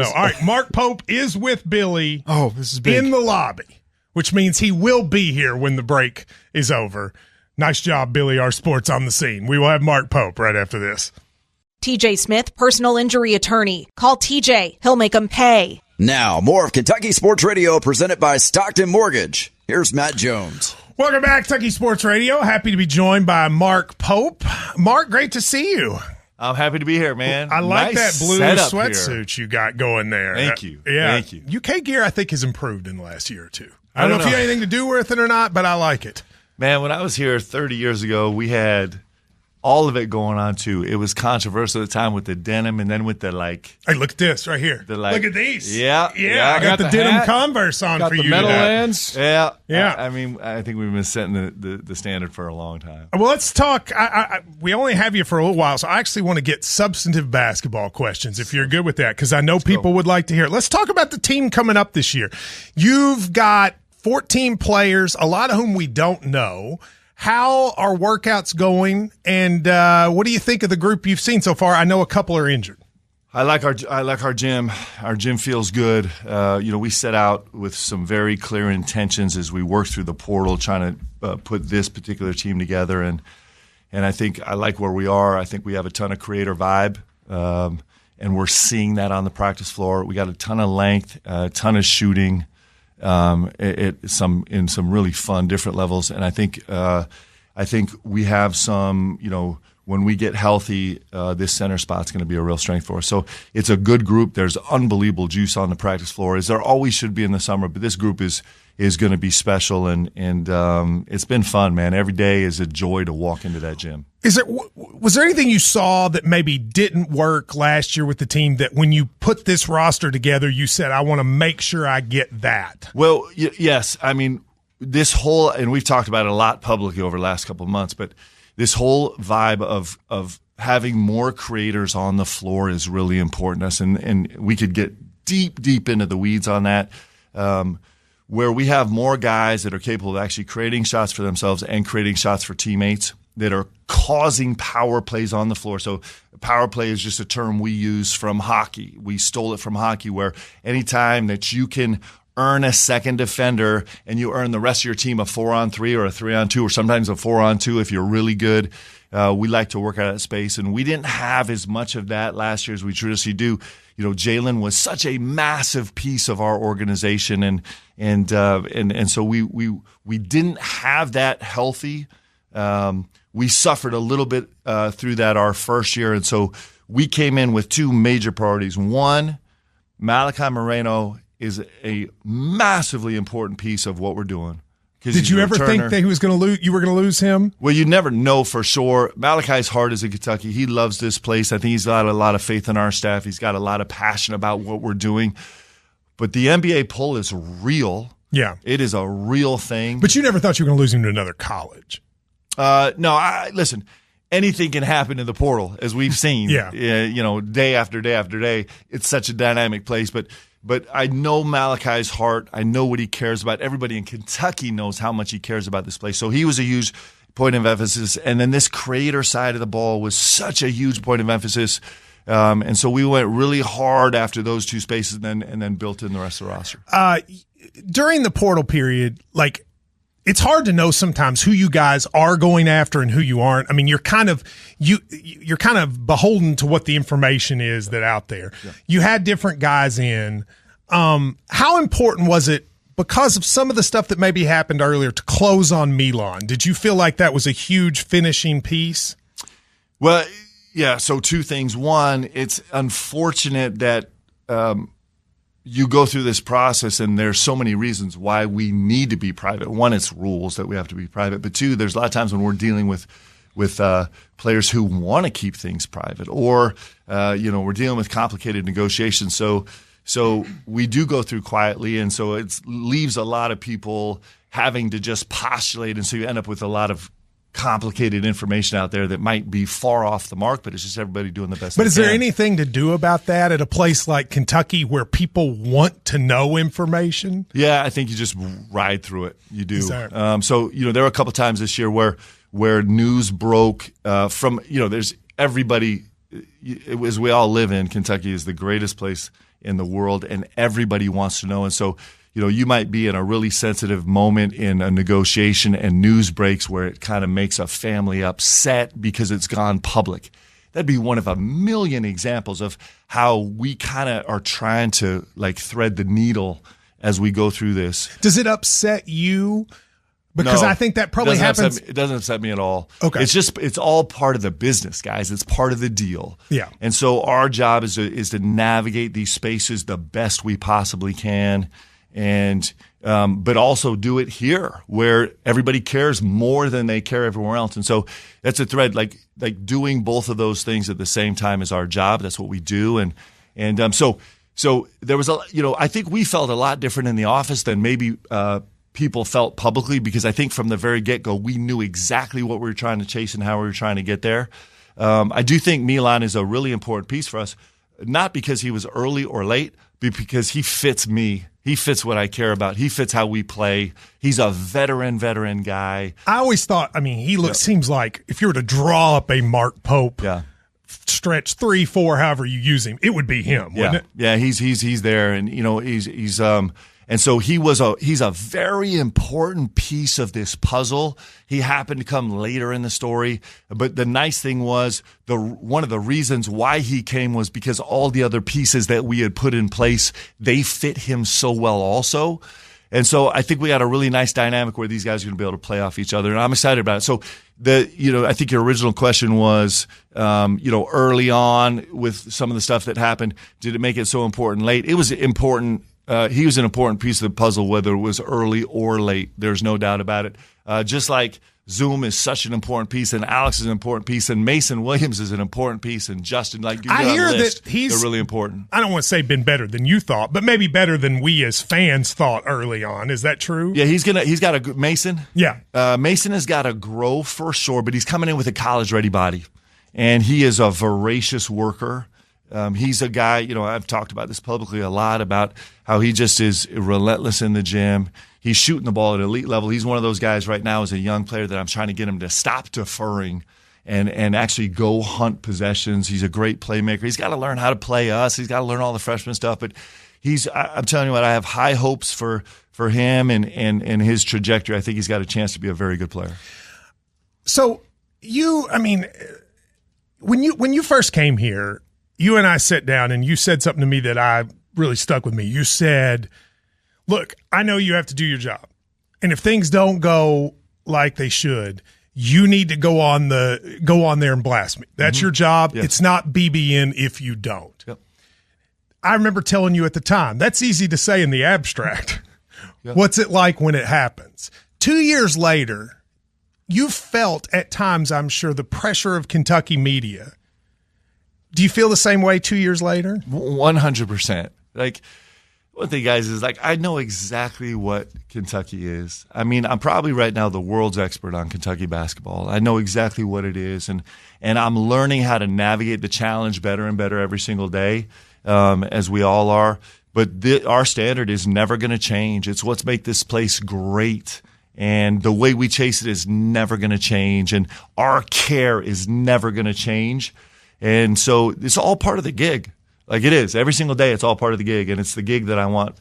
No, all right, Mark Pope is with Billy this is big. in the lobby, which means he will be here when the break is over. Nice job, Billy, our sports on the scene. We will have Mark Pope right after this. TJ Smith, personal injury attorney. Call TJ. He'll make them pay. Now, more of Kentucky Sports Radio presented by Stockton Mortgage. Here's Matt Jones. Welcome back, Kentucky Sports Radio. Happy to be joined by Mark Pope. Mark, great to see you. I'm happy to be here, man. I like nice that blue sweatsuit you got going there. Thank you. Yeah. Thank you. UK gear, I think, has improved in the last year or two. I don't know if you have anything to do with it or not, but I like it. Man, when I was here 30 years ago, we had all of it going on, too. It was controversial at the time with the denim and then with the, Hey, look at this right here. Look at these. Yeah. I got the denim Converse on got for the you. Meadowlands. Yeah. Yeah. I mean, I think we've been setting the standard for a long time. Well, let's talk. We only have you for a little while, so I actually want to get substantive basketball questions, if you're good with that, because I know people would like to hear it. Let's talk about the team coming up this year. You've got 14 players, a lot of whom we don't know. How are workouts going, and what do you think of the group you've seen so far? I know a couple are injured. I like our gym. Our gym feels good. We set out with some very clear intentions as we worked through the portal, trying to put this particular team together, and I think I like where we are. I think we have a ton of creator vibe, and we're seeing that on the practice floor. We got a ton of length, a ton of shooting. In some really fun different levels, and I think we have some. When we get healthy, this center spot's going to be a real strength for us. So it's a good group. There's unbelievable juice on the practice floor, as there always should be in the summer. But this group is going to be special, and it's been fun, man. Every day is a joy to walk into that gym. Was there anything you saw that maybe didn't work last year with the team that when you put this roster together, you said, I want to make sure I get that? Well, yes. I mean, this whole, and we've talked about it a lot publicly over the last couple of months, but this whole vibe of having more creators on the floor is really important to us, and we could get deep into the weeds on that. Where we have more guys that are capable of actually creating shots for themselves and creating shots for teammates that are causing power plays on the floor. So power play is just a term we use from hockey. We stole it from hockey, where anytime that you can earn a second defender and you earn the rest of your team a 4-on-3 or a 3-on-2 or sometimes a 4-on-2 if you're really good, we like to work out of that space. And we didn't have as much of that last year as we traditionally do. Jalen was such a massive piece of our organization, and so we didn't have that healthy. We suffered a little bit through that our first year, and so we came in with two major priorities. One, Malachi Moreno is a massively important piece of what we're doing. Did you ever think that he was going to lose? You were going to lose him? Well, you never know for sure. Malachi's heart is in Kentucky. He loves this place. I think he's got a lot of faith in our staff. He's got a lot of passion about what we're doing. But the NBA pull is real. Yeah, it is a real thing. But you never thought you were going to lose him to another college. No. Listen. Anything can happen in the portal, as we've seen. Yeah. Day after day after day. It's such a dynamic place, but I know Malachi's heart. I know what he cares about. Everybody in Kentucky knows how much he cares about this place. So he was a huge point of emphasis. And then this creator side of the ball was such a huge point of emphasis. And so we went really hard after those two spaces and then built in the rest of the roster. During the portal period, it's hard to know sometimes who you guys are going after and who you aren't. I mean, you're kind of beholden to what the information is that out there. Yeah. You had different guys in. How important was it, because of some of the stuff that maybe happened earlier, to close on Milan? Did you feel like that was a huge finishing piece? Well, yeah. So two things. One, it's unfortunate that you go through this process, and there's so many reasons why we need to be private. One, it's rules that we have to be private. But two, there's a lot of times when we're dealing with players who want to keep things private, or we're dealing with complicated negotiations. So we do go through quietly, and so it leaves a lot of people having to just postulate, and so you end up with a lot of complicated information out there that might be far off the mark, but it's just everybody doing the best they can. But is there anything to do about that at a place like Kentucky where people want to know information? Yeah, I think you just ride through it. You do. There were a couple times this year where news broke from, there's everybody, as we all live in, Kentucky is the greatest place in the world, and everybody wants to know. And so, you might be in a really sensitive moment in a negotiation and news breaks where it kind of makes a family upset because it's gone public. That'd be one of a million examples of how we kind of are trying to thread the needle as we go through this. Does it upset you? Because No, I think that probably happens. It doesn't upset me at all. Okay. It's all part of the business, guys. It's part of the deal. Yeah. And so our job is to navigate these spaces the best we possibly can, and but also do it here where everybody cares more than they care everywhere else. And so that's a thread. Like doing both of those things at the same time is our job. That's what we do. And so there was I think we felt a lot different in the office than maybe people felt publicly, because I think from the very get-go we knew exactly what we were trying to chase and how we were trying to get there. I do think Milan is a really important piece for us, not because he was early or late, but because he fits me. He fits what I care about. He fits how we play. He's a veteran guy. I always thought, he seems like if you were to draw up a Mark Pope stretch 3, 4, however you use him, it would be him, wouldn't it? Yeah, he's there, and he's and so he's a very important piece of this puzzle. He happened to come later in the story, but the nice thing was one of the reasons why he came was because all the other pieces that we had put in place, they fit him so well also. And so I think we got a really nice dynamic where these guys are going to be able to play off each other, and I'm excited about it. So I think your original question was, early on with some of the stuff that happened, did it make it so important late? It was important. He was an important piece of the puzzle, whether it was early or late. There's no doubt about it. Just like Zoom is such an important piece, and Alex is an important piece, and Mason Williams is an important piece, and Justin, I hear that they're really important. I don't want to say been better than you thought, but maybe better than we as fans thought early on. Is that true? Yeah, he's got Mason. Yeah, Mason has got to grow for sure, but he's coming in with a college-ready body, and he is a voracious worker. He's a guy, I've talked about this publicly a lot, about how he just is relentless in the gym. He's shooting the ball at elite level. He's one of those guys right now as a young player that I'm trying to get him to stop deferring and actually go hunt possessions. He's a great playmaker. He's got to learn how to play us. He's got to learn all the freshman stuff. But I'm telling you what, I have high hopes for him and his trajectory. I think he's got a chance to be a very good player. So when you first came here, you and I sat down and you said something to me that really stuck with me. You said, look, I know you have to do your job, and if things don't go like they should, you need to go on there and blast me. That's your job. Yes. It's not BBN if you don't. Yep. I remember telling you at the time, that's easy to say in the abstract. Yep. What's it like when it happens? 2 years later, you felt at times, I'm sure, the pressure of Kentucky media. Do you feel the same way 2 years later? 100%. One thing, guys, is I know exactly what Kentucky is. I'm probably right now the world's expert on Kentucky basketball. I know exactly what it is, and I'm learning how to navigate the challenge better and better every single day, as we all are. But our standard is never going to change. It's what's make this place great. And the way we chase it is never going to change, and our care is never going to change. And so it's all part of the gig. It is. Every single day it's all part of the gig, and it's the gig that I want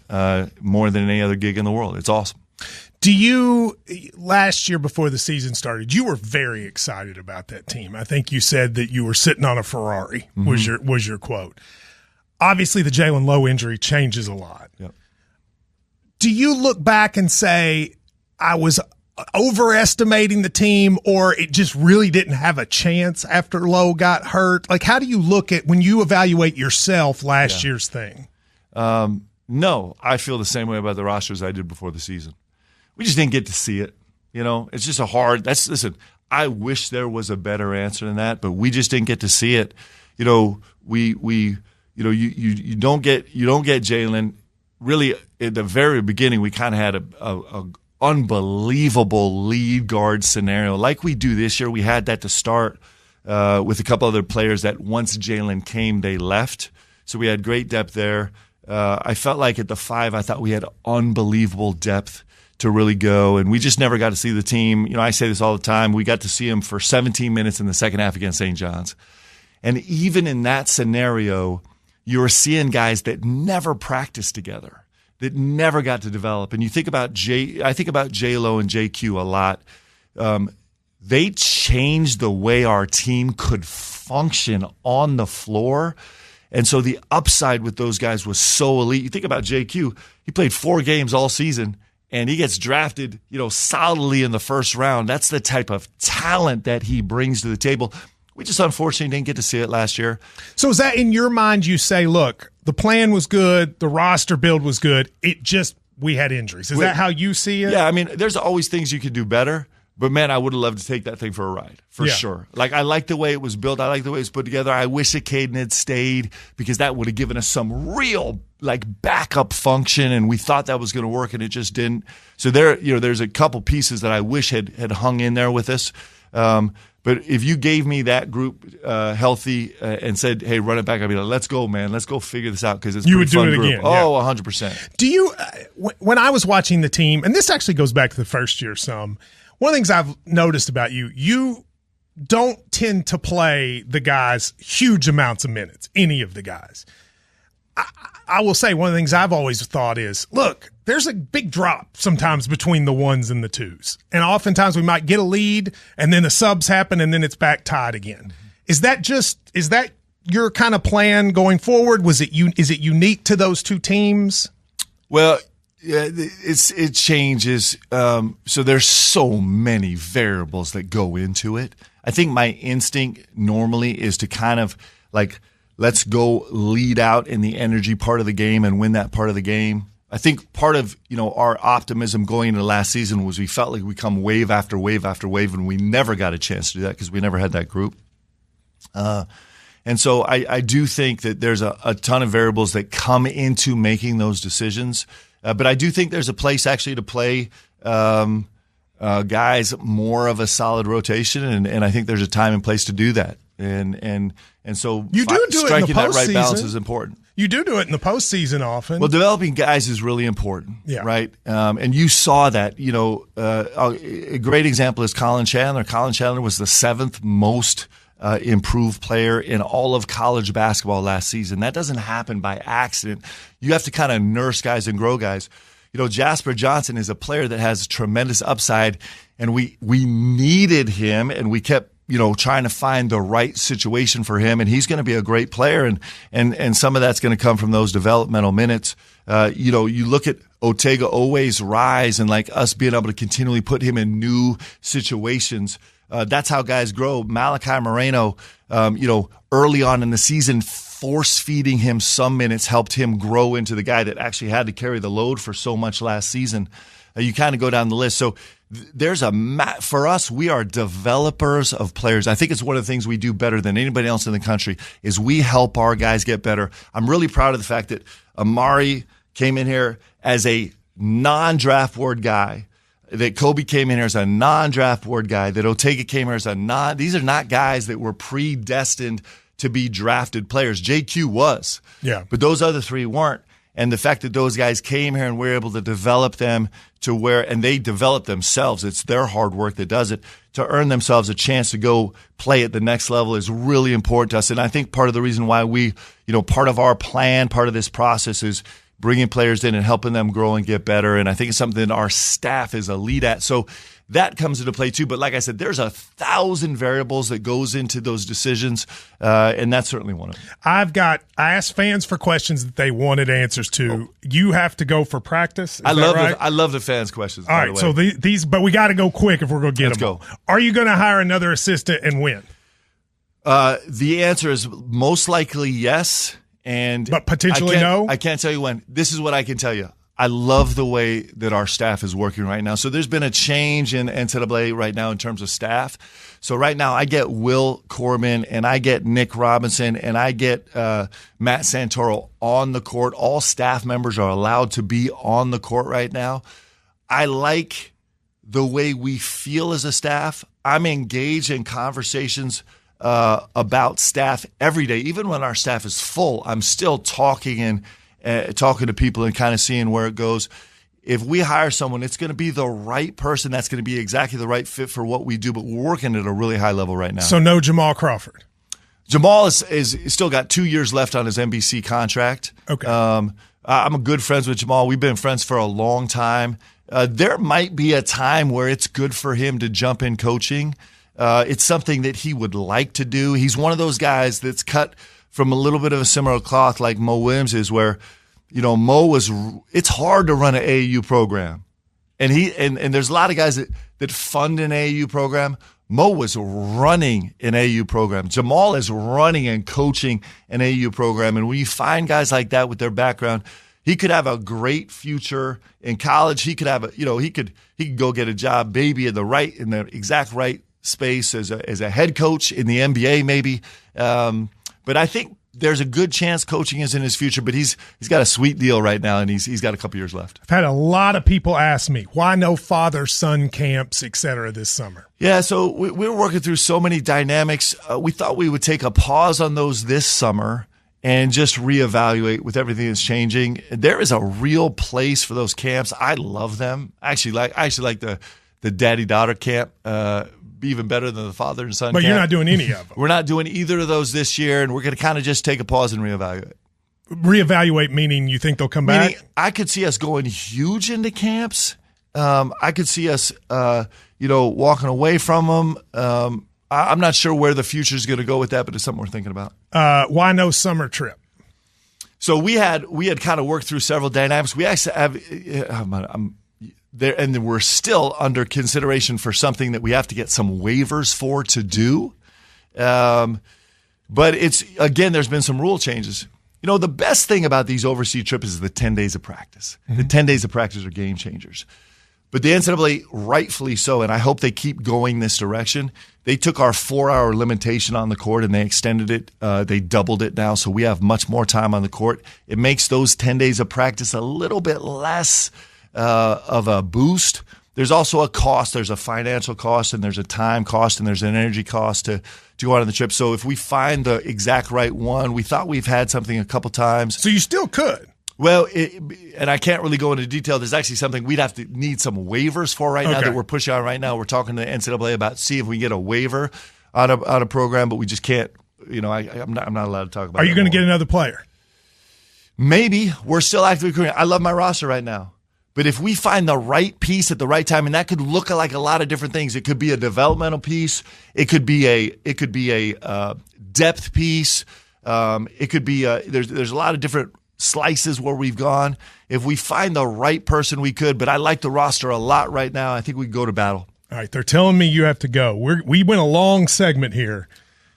more than any other gig in the world. It's awesome. Last year before the season started, you were very excited about that team. I think you said that you were sitting on a Ferrari, was your quote. Obviously the Jalen Lowe injury changes a lot. Yep. Do you look back and say, I was overestimating the team, or it just really didn't have a chance after Lowe got hurt? How do you look at when you evaluate yourself last year's thing? No, I feel the same way about the roster as I did before the season. We just didn't get to see it. It's just listen, I wish there was a better answer than that, but we just didn't get to see it. You don't get Jalen. Really, at the very beginning, we kind of had a unbelievable lead guard scenario like we do this year. We had that to start with a couple other players that once Jalen came, they left. So we had great depth there. I felt like at the 5, I thought we had unbelievable depth to really go, and we just never got to see the team. I say this all the time. We got to see him for 17 minutes in the second half against St. John's. And even in that scenario, you were seeing guys that never practiced together, that never got to develop. And you think about I think about J-Lo and JQ a lot. They changed the way our team could function on the floor. And so the upside with those guys was so elite. You think about JQ, he played 4 games all season, and he gets drafted, solidly in the first round. That's the type of talent that he brings to the table. We just unfortunately didn't get to see it last year. So is that in your mind you say, look, the plan was good, the roster build was good, we had injuries. Is that how you see it? Yeah, I mean, there's always things you could do better. But, man, I would have loved to take that thing for a ride, for sure. Like, I like the way it was built. I like the way it was put together. I wish that Caden had stayed because that would have given us some real, backup function, and we thought that was going to work, and it just didn't. So there's a couple pieces that I wish had hung in there with us. But if you gave me that group healthy and said, hey, run it back, I'd be like, let's go, man. Let's go figure this out because it's a pretty fun group. Again, yeah. Oh, 100%. Do you when I was watching the team, and this actually goes back to the first year some, one of the things I've noticed about you don't tend to play the guys huge amounts of minutes, any of the guys. I will say one of the things I've always thought is, look, there's a big drop sometimes between the ones and the twos. And oftentimes we might get a lead and then the subs happen and then it's back tied again. Is that your kind of plan going forward? Is it unique to those two teams? Well, yeah, it changes. So there's so many variables that go into it. I think my instinct normally is to kind of let's go lead out in the energy part of the game and win that part of the game. I think part of our optimism going into last season was we felt like we come wave after wave after wave, and we never got a chance to do that because we never had that group. And so I do think that there's a ton of variables that come into making those decisions. But I do think there's a place actually to play guys more of a solid rotation, and I think there's a time and place to do that. And so you do striking that right balance is important. You do it in the postseason often. Well, developing guys is really important, right? And you saw that. A great example is Colin Chandler. Colin Chandler was the 7th most improved player in all of college basketball last season. That doesn't happen by accident. You have to kind of nurse guys and grow guys. Jasper Johnson is a player that has tremendous upside, and we needed him, and we kept trying to find the right situation for him, and he's going to be a great player, and some of that's going to come from those developmental minutes. You look at Otega Owe's rise and us being able to continually put him in new situations. That's how guys grow. Malachi Moreno, early on in the season, force-feeding him some minutes helped him grow into the guy that actually had to carry the load for so much last season. You kind of go down the list. So there's for us, we are developers of players. I think it's one of the things we do better than anybody else in the country is we help our guys get better. I'm really proud of the fact that Amari came in here as a non-draft board guy, that Kobe came in here as a non-draft board guy, that Otega came here as a these are not guys that were predestined to be drafted players. JQ was. Yeah. But those other 3 weren't. And the fact that those guys came here and we're able to develop them to and they develop themselves, it's their hard work that does it, to earn themselves a chance to go play at the next level is really important to us. And I think part of the reason why we, part of our plan, part of this process is bringing players in and helping them grow and get better. And I think it's something that our staff is elite at. So that comes into play too. But like I said, there's 1,000 variables that goes into those decisions, and that's certainly one of them. I asked fans for questions that they wanted answers to. You have to go for practice. I love the fans' questions. All right, so these, but we got to go quick if we're going to get them. Let's go. Are you going to hire another assistant and win? The answer is most likely yes, but potentially no. I can't tell you when. This is what I can tell you. I love the way that our staff is working right now. So there's been a change in NCAA right now in terms of staff. So right now I get Will Corbin and I get Nick Robinson and I get Matt Santoro on the court. All staff members are allowed to be on the court right now. I like the way we feel as a staff. I'm engaged in conversations about staff every day. Even when our staff is full, I'm still talking to people and kind of seeing where it goes. If we hire someone, it's going to be the right person. That's going to be exactly the right fit for what we do. But we're working at a really high level right now. So no Jamal Crawford? Jamal is still got 2 years left on his NBC contract. Okay. I'm a good friends with Jamal. We've been friends for a long time. There might be a time where it's good for him to jump in coaching. It's something that he would like to do. He's one of those guys that's cut from a little bit of a similar cloth like Mo Williams is, where, it's hard to run an AAU program. And there's a lot of guys that fund an AAU program. Mo was running an AAU program. Jamal is running and coaching an AAU program. And when you find guys like that with their background, he could have a great future in college. He could have he could go get a job maybe in the exact right space as a head coach in the NBA maybe. But I think there's a good chance coaching is in his future, but he's got a sweet deal right now, and he's got a couple years left. I've had a lot of people ask me, why no father-son camps, et cetera, this summer? Yeah, so we were working through so many dynamics. We thought we would take a pause on those this summer and just reevaluate with everything that's changing. There is a real place for those camps. I love them. I actually like the daddy-daughter camp even better than the father and son camp. But you're not doing any of them. We're not doing either of those this year, and we're going to kind of just take a pause and reevaluate. Reevaluate meaning you think they'll come back? Meaning, I could see us going huge into camps. I could see us, walking away from them. I'm not sure where the future is going to go with that, but it's something we're thinking about. Why no summer trip? So we had kind of worked through several dynamics. We actually have there, and we're still under consideration for something that we have to get some waivers for to do. But there's been some rule changes. The best thing about these overseas trips is the 10 days of practice. Mm-hmm. The 10 days of practice are game changers. But the NCAA, rightfully so, and I hope they keep going this direction, they took our 4-hour limitation on the court and they extended it. They doubled it now, so we have much more time on the court. It makes those 10 days of practice a little bit less of a boost. There's also a cost. There's a financial cost, and there's a time cost, and there's an energy cost to go out on the trip. So if we find the exact right one, we thought we've had something a couple times. So you still could. Well, and I can't really go into detail. There's actually something we'd have to need some waivers for right now that we're pushing on right now. We're talking to the NCAA about see if we can get a waiver on a program, but we just can't. I'm not allowed to talk about it. Are you going to get another player? Maybe. We're still actively recruiting. I love my roster right now. But if we find the right piece at the right time, and that could look like a lot of different things. It could be a developmental piece. It could be a depth piece. It could be there's a lot of different slices where we've gone. If we find the right person, we could. But I like the roster a lot right now. I think we can go to battle. All right, they're telling me you have to go. We went a long segment here.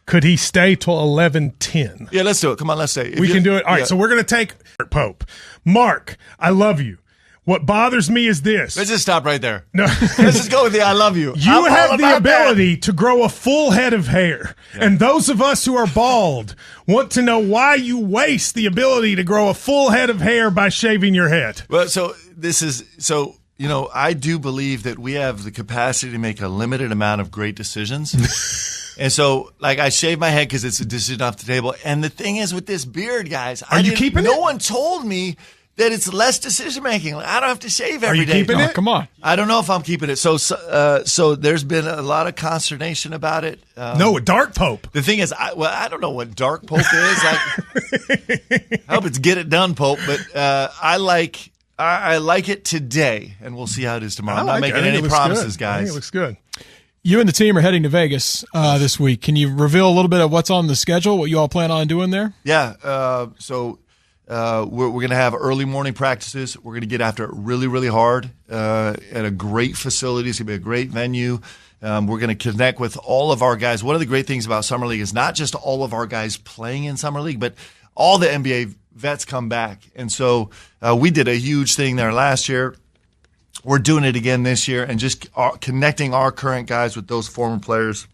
Could he stay till 11:10? Yeah, let's do it. Come on, let's stay. We can do it. All right, so we're going to take Pope. Mark, I love you. What bothers me is this. Let's just stop right there. No. Let's just go with the I love you. You have the ability to grow a full head of hair. Yeah. And those of us who are bald want to know why you waste the ability to grow a full head of hair by shaving your head. Well, I do believe that we have the capacity to make a limited amount of great decisions. And so, I shave my head because it's a decision off the table. And the thing is with this beard, guys, are you keeping it? No one told me that it's less decision making. I don't have to shave every day. Are you keeping it? Come on. I don't know if I'm keeping it. So there's been a lot of consternation about it. No, a dark Pope. The thing is, I don't know what dark Pope is. I hope it's get it done Pope, but I like it today, and we'll see how it is tomorrow. I'm not making any promises, guys. I think it looks good. You and the team are heading to Vegas this week. Can you reveal a little bit of what's on the schedule, what you all plan on doing there? Yeah, we're going to have early morning practices. We're going to get after it really, really hard at a great facility. It's going to be a great venue. We're going to connect with all of our guys. One of the great things about Summer League is not just all of our guys playing in Summer League, but all the NBA vets come back. And so we did a huge thing there last year. We're doing it again this year, and just connecting our current guys with those former players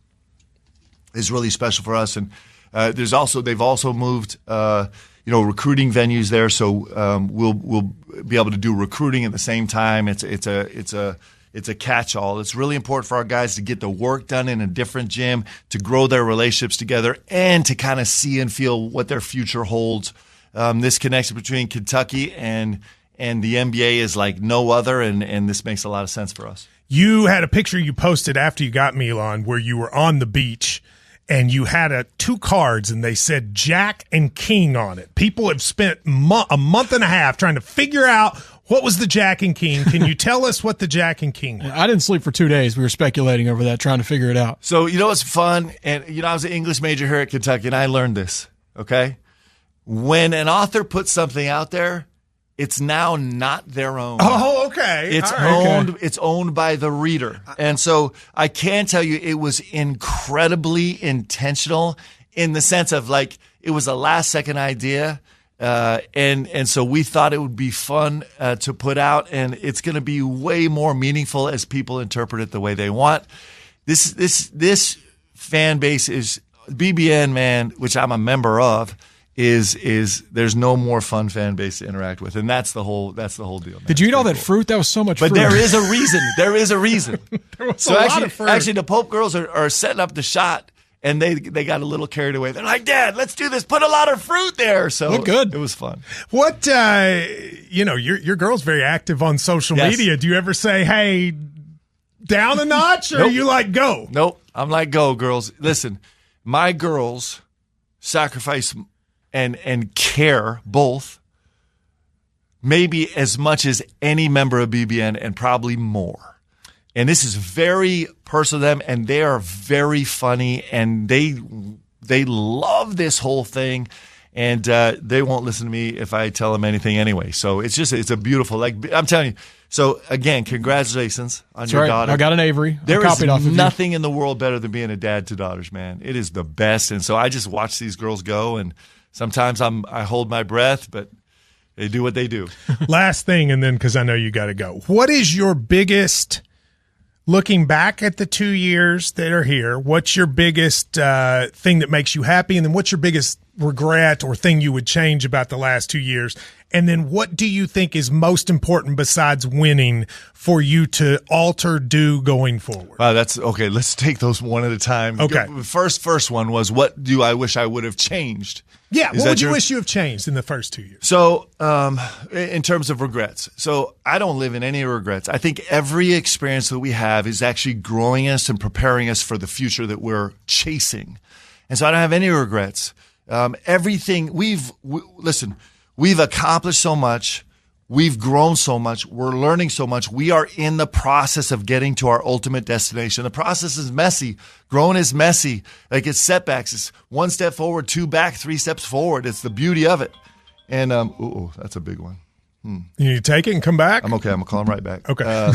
is really special for us. And they've also moved recruiting venues there, so we'll be able to do recruiting at the same time. It's a catch-all. It's really important for our guys to get the work done in a different gym, to grow their relationships together, and to kind of see and feel what their future holds. This connection between Kentucky and the NBA is like no other, and this makes a lot of sense for us. You had a picture you posted after you got Milan where you were on the beach, and you had two cards and they said Jack and King on it. People have spent a month and a half trying to figure out what was the Jack and King. Can you tell us what the Jack and King was? I didn't sleep for 2 days. We were speculating over that, trying to figure it out. So, you know what's fun? And, I was an English major here at Kentucky, and I learned this, okay? When an author puts something out there, it's now not their own. Oh, okay. It's owned by the reader. And so I can tell you it was incredibly intentional in the sense of like it was a last second idea. And so we thought it would be fun to put out, and it's going to be way more meaningful as people interpret it the way they want. This fan base is BBN, man, which I'm a member of. Is there's no more fun fan base to interact with, and that's the whole deal. Man. Did you eat all that fruit? That was so much fruit. But there is a reason. There is a reason. There was a lot of fruit. Actually, the Pope girls are setting up the shot, and they got a little carried away. They're like, Dad, let's do this. Put a lot of fruit there. So look good. It was fun. What your girl's very active on social media. Do you ever say, hey, down a notch, or Nope. are you like, go? Nope. I'm like, go, girls. Listen, my girls sacrifice and care both maybe as much as any member of BBN and probably more. And this is very personal to them, and they are very funny, and they love this whole thing, and they won't listen to me if I tell them anything anyway. So it's a beautiful, like I'm telling you. So again, congratulations on your daughter. I got an Avery. There I copied is off of nothing in the world better than being a dad to daughters, man. It is the best. And so I just watch these girls go, and sometimes I hold my breath, but they do what they do. Last thing, and then because I know you got to go. What is your biggest, looking back at the 2 years that are here, what's your biggest thing that makes you happy? And then what's your biggest regret or thing you would change about the last 2 years? And then what do you think is most important besides winning for you to do going forward? Wow, that's okay. Let's take those one at a time. Okay. First one was, what do I wish I would have changed? Yeah, what would you wish you have changed in the first 2 years? So, in terms of regrets, so I don't live in any regrets. I think every experience that we have is actually growing us and preparing us for the future that we're chasing. And so I don't have any regrets. Everything we've accomplished so much. We've grown so much. We're learning so much. We are in the process of getting to our ultimate destination. The process is messy. Growing is messy. Like it's setbacks. It's one step forward, two back, 3 steps forward. It's the beauty of it. And, that's a big one. You need to take it and come back? I'm okay. I'm going to call him right back. Okay.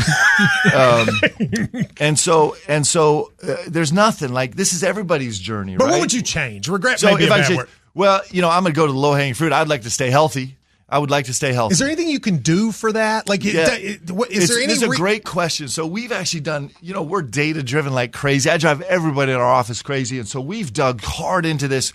And so there's nothing like this is everybody's journey, but right? what would you change? Regret So may be a bad word. Well, I'm going to go to the low-hanging fruit. I'd like to stay healthy. I would like to stay healthy. Is there anything you can do for that? Like, This is a great question. So we've actually done, we're data-driven like crazy. I drive everybody in our office crazy. And so we've dug hard into this.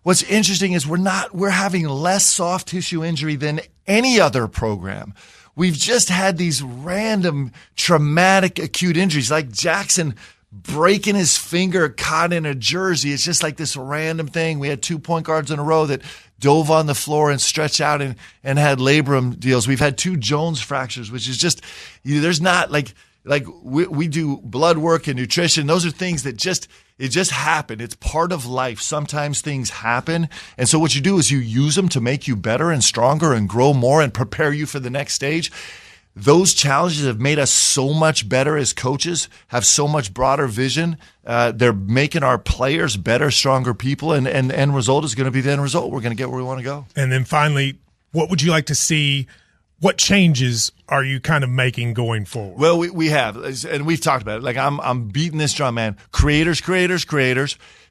What's interesting is we're having less soft tissue injury than any other program. We've just had these random traumatic acute injuries like Jackson breaking his finger caught in a jersey. It's just like this random thing. We had 2 point guards in a row that dove on the floor and stretched out and had labrum deals. We've had 2 Jones fractures, which is just, there's not like we do blood work and nutrition. Those are things that just happen. It's part of life. Sometimes things happen. And so what you do is you use them to make you better and stronger and grow more and prepare you for the next stage. Those challenges have made us so much better as coaches, have so much broader vision. They're making our players better, stronger people, and the end result is going to be the end result. We're going to get where we want to go. And then finally, what would you like to see? What changes are you kind of making going forward? Well, we have, and we've talked about it. Like I'm beating this drum, man. Creators.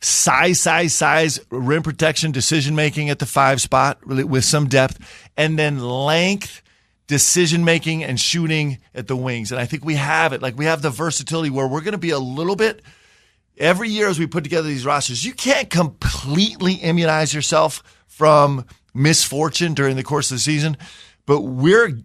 Size, rim protection, decision making at the 5 spot with some depth, and then length, decision-making and shooting at the wings. And I think we have it. Like we have the versatility where we're going to be a little bit every year as we put together these rosters. You can't completely immunize yourself from misfortune during the course of the season, but we've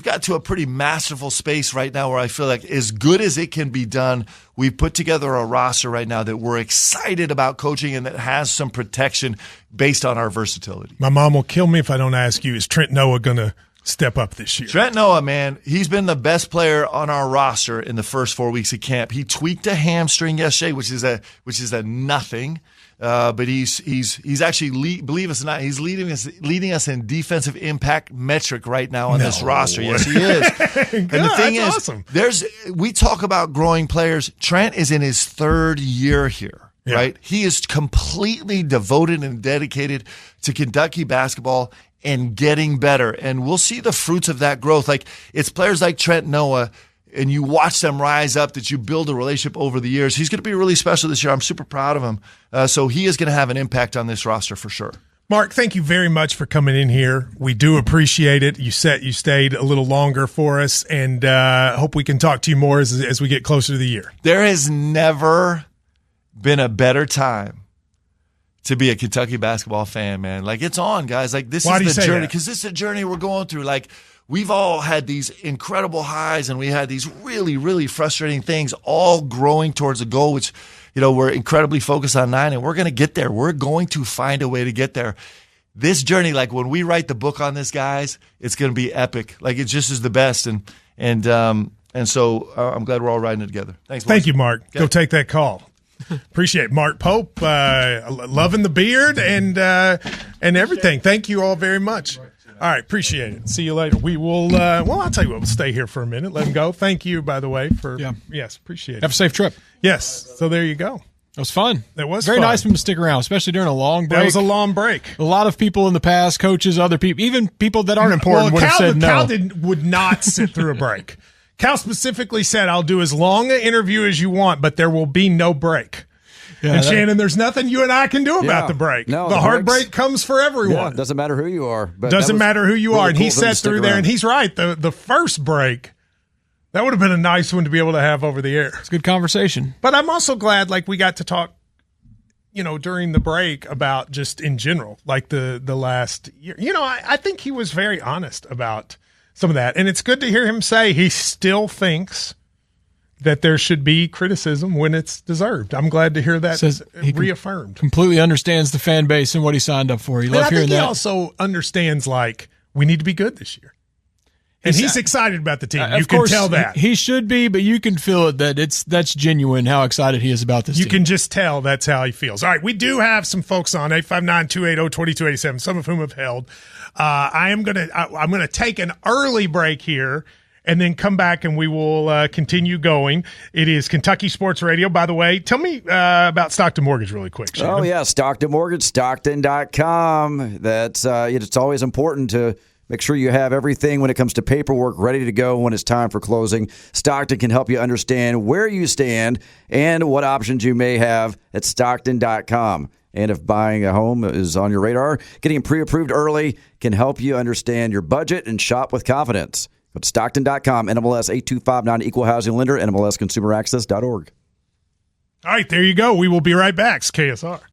got to a pretty masterful space right now where I feel like as good as it can be done, we've put together a roster right now that we're excited about coaching and that has some protection based on our versatility. My mom will kill me if I don't ask you, is Trent Noah going to step up this year. Trent Noah, man, he's been the best player on our roster in the first 4 weeks of camp. He tweaked a hamstring yesterday, which is a nothing. But he's actually, believe us or not, he's leading us in defensive impact metric right now on this roster. Yes, he is. And the thing is, awesome. We talk about growing players. Trent is in his third year here, right? He is completely devoted and dedicated to Kentucky basketball and getting better. And we'll see the fruits of that growth. Like, it's players like Trent Noah, and you watch them rise up, that you build a relationship over the years. He's going to be really special this year. I'm super proud of him. So he is going to have an impact on this roster for sure. Mark, thank you very much for coming in here. We do appreciate it. You stayed a little longer for us, and hope we can talk to you more as we get closer to the year. There has never been a better time to be a Kentucky basketball fan, man. Like, it's on, guys. Like, this is the journey, because this is a journey we're going through. Like, we've all had these incredible highs, and we had these really, really frustrating things, all growing towards a goal, which, we're incredibly focused on 9, and we're going to get there. We're going to find a way to get there. This journey, like, when we write the book on this, guys, it's going to be epic. Like, it just is the best, and so I'm glad we're all riding it together. Thanks, boys. Thank you, Mark. Okay. Go take that call. Appreciate it. Mark Pope, loving the beard and everything. Thank you all very much. All right, appreciate it. See you later. We will. I'll tell you what. We'll stay here for a minute. Let him go. Thank you, by the way, for. Yes, appreciate it. Have a safe trip. Yes. So there you go. It was fun. That was very fun. nice of him to stick around, especially during a long break. That was a long break. A lot of people in the past, coaches, other people, even people that aren't important, would have said no. Cal would not sit through a break. Cal specifically said, "I'll do as long an interview as you want, but there will be no break." Yeah, and Shannon, there's nothing you and I can do about the break. No, the hard break comes for everyone. Yeah, doesn't matter who you are. But doesn't matter who you are. And cool he sat through there, and he's right. The first break, that would have been a nice one to be able to have over the air. It's a good conversation. But I'm also glad, like, we got to talk, during the break about just in general, like the last year. I think he was very honest about some of that. And it's good to hear him say he still thinks that there should be criticism when it's deserved. I'm glad to hear that reaffirmed. Completely understands the fan base and what he signed up for. He loves hearing that. He also understands, like, we need to be good this year. And he's excited about the team. You can tell that. He should be, but you can feel it that's genuine how excited he is about this team. You can just tell that's how he feels. All right, we do have some folks on 859-280-2287, some of whom have held. I'm gonna take an early break here and then come back and we will continue going. It is Kentucky Sports Radio. By the way, tell me about Stockton Mortgage really quick, Shannon. Oh, yeah, Stockton Mortgage, Stockton.com. That's it's always important to make sure you have everything when it comes to paperwork ready to go when it's time for closing. Stockton can help you understand where you stand and what options you may have at Stockton.com. And if buying a home is on your radar, getting pre-approved early can help you understand your budget and shop with confidence. Go to Stockton.com, NMLS 8259, Equal Housing Lender, NMLSConsumerAccess.org. All right, there you go. We will be right back. It's KSR.